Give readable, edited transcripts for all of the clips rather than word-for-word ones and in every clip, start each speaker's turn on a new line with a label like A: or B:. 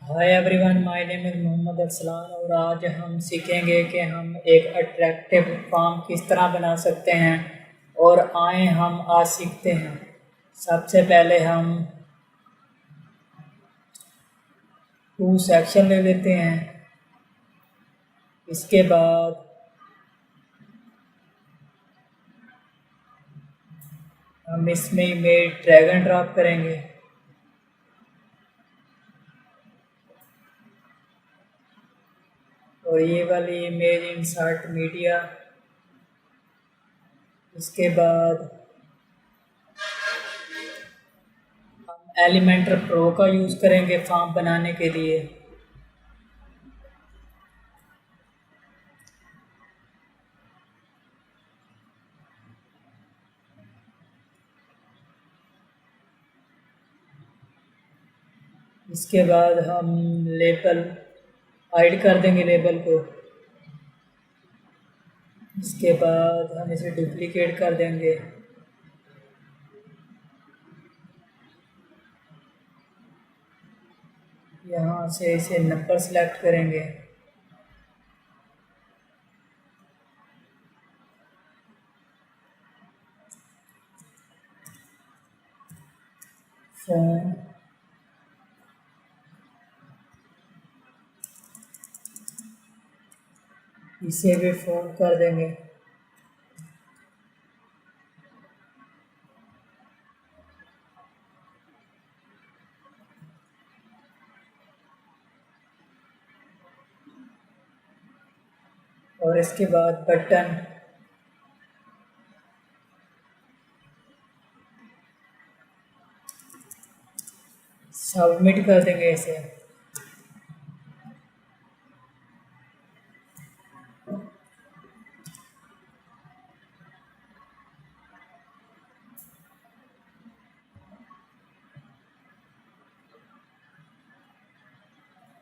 A: Hi everyone, my name is Mohammad Arsalan और आज हम सीखेंगे कि हम एक अट्रैक्टिव फॉर्म किस तरह बना सकते हैं। और आए हम आज सीखते हैं। सबसे पहले हम टू सेक्शन ले लेते हैं। इसके बाद हम इसमें इमेज ड्रैग एंड ड्रॉप करेंगे। और ये वाली इमेज इंसर्ट मीडिया। इसके बाद हम एलिमेंटर प्रो का यूज़ करेंगे फॉर्म बनाने के लिए। इसके बाद हम लेबल हाइड कर देंगे लेबल को। इसके बाद हम इसे डुप्लीकेट कर देंगे। यहाँ से इसे नंबर सेलेक्ट करेंगे। फ़ोन इसे भी फ़ोन कर देंगे। और इसके बाद बटन सबमिट कर देंगे इसे।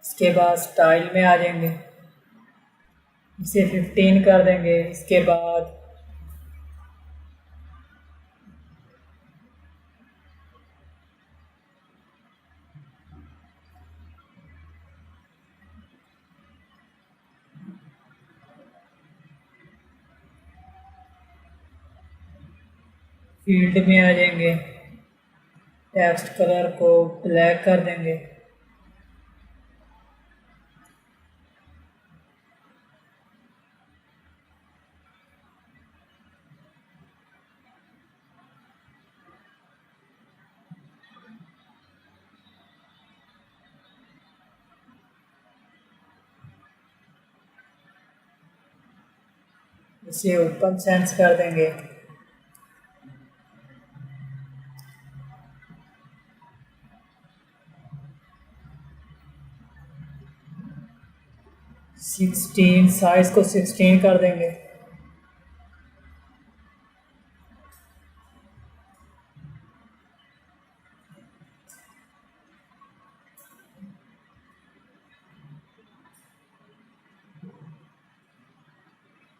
A: इसके बाद स्टाइल में आ जाएंगे, इसे 15 कर देंगे। इसके बाद फील्ड में आ जाएंगे, टेक्स्ट कलर को ब्लैक कर देंगे। इसे ओपन सेंस कर देंगे। साइज को 16 कर देंगे।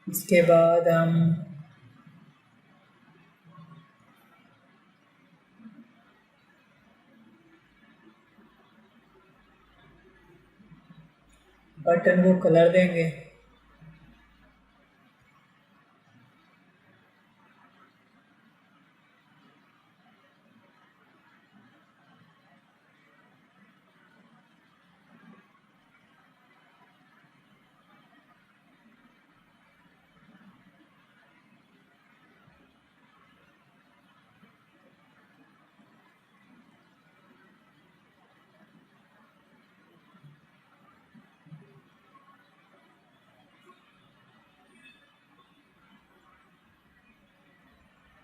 A: इसके बाद हम बटन को कलर देंगे।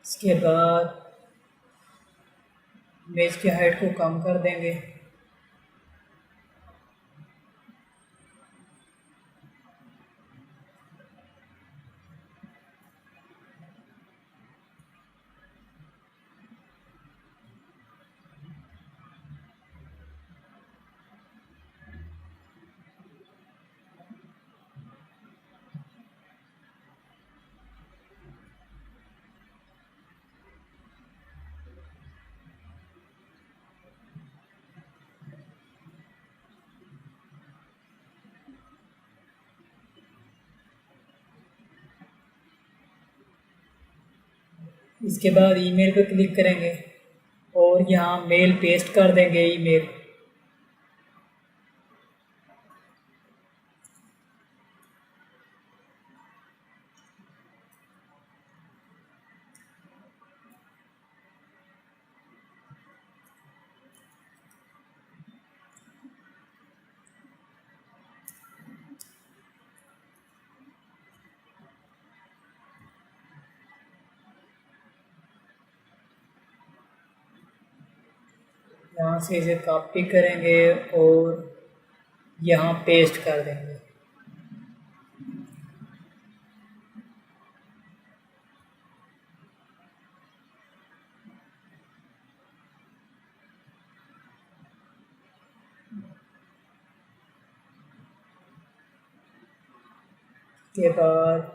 A: इसके बाद इमेज की हाइट को कम कर देंगे। इसके बाद ईमेल पे क्लिक करेंगे और यहाँ मेल पेस्ट कर देंगे ईमेल। यहाँ से इसे कॉपी करेंगे और यहाँ पेस्ट कर देंगे। के बाद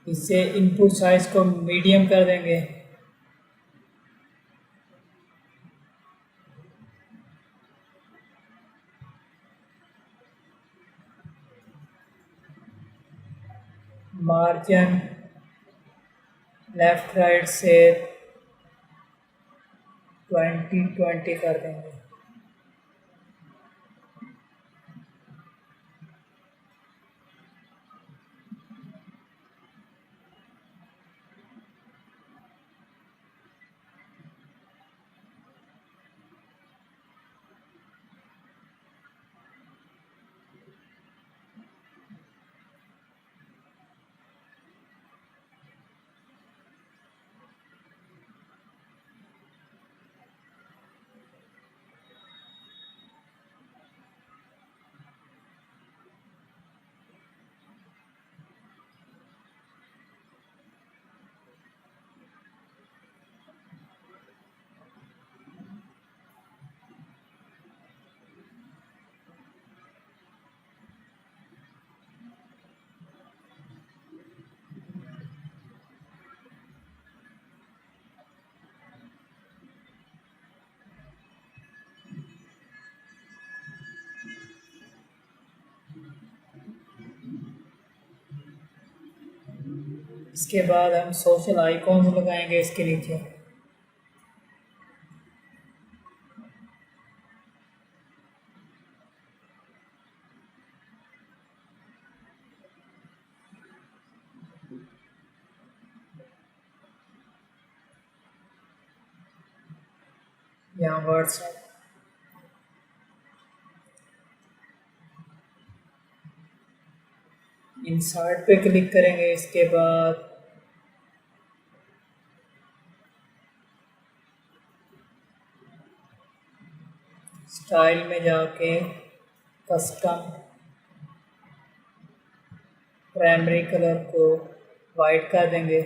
A: इससे इनपुट साइज को मीडियम कर देंगे। मार्जिन लेफ्ट राइट से 20-20 कर देंगे। इसके बाद हम सोशल आइकॉन लगाएंगे इसके नीचे। यहाँ व्हाट्सएप, इंसर्ट पे क्लिक करेंगे। इसके बाद स्टाइल में जाके कस्टम प्राइमरी कलर को वाइट कर देंगे।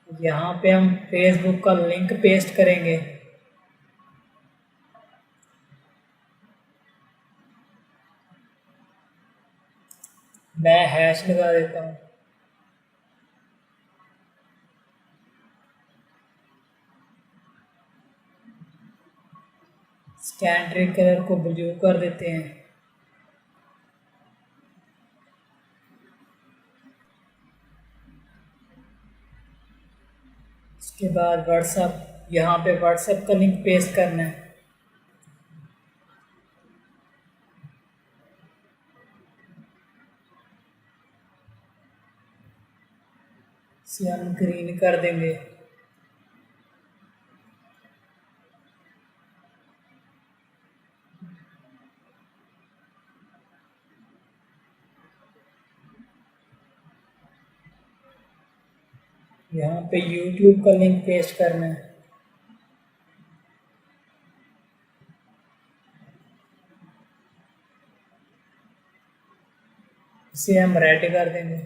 A: यहाँ पे हम फेसबुक का लिंक पेस्ट करेंगे। मैं हैश लगा देता हूँ। स्टैंडर्ड कलर को ब्लू कर देते हैं। इसके बाद व्हाट्सएप, यहाँ पे व्हाट्सएप का लिंक पेस्ट करना है। इसे हम ग्रीन कर देंगे। यहाँ पे YouTube का लिंक पेस्ट करना है। इसे हम रेड कर देंगे।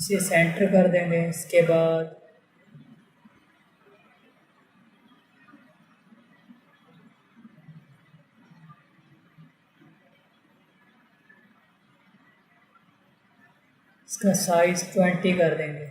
A: इसे सेंटर कर देंगे। इसके बाद इसका साइज़ 20 कर देंगे।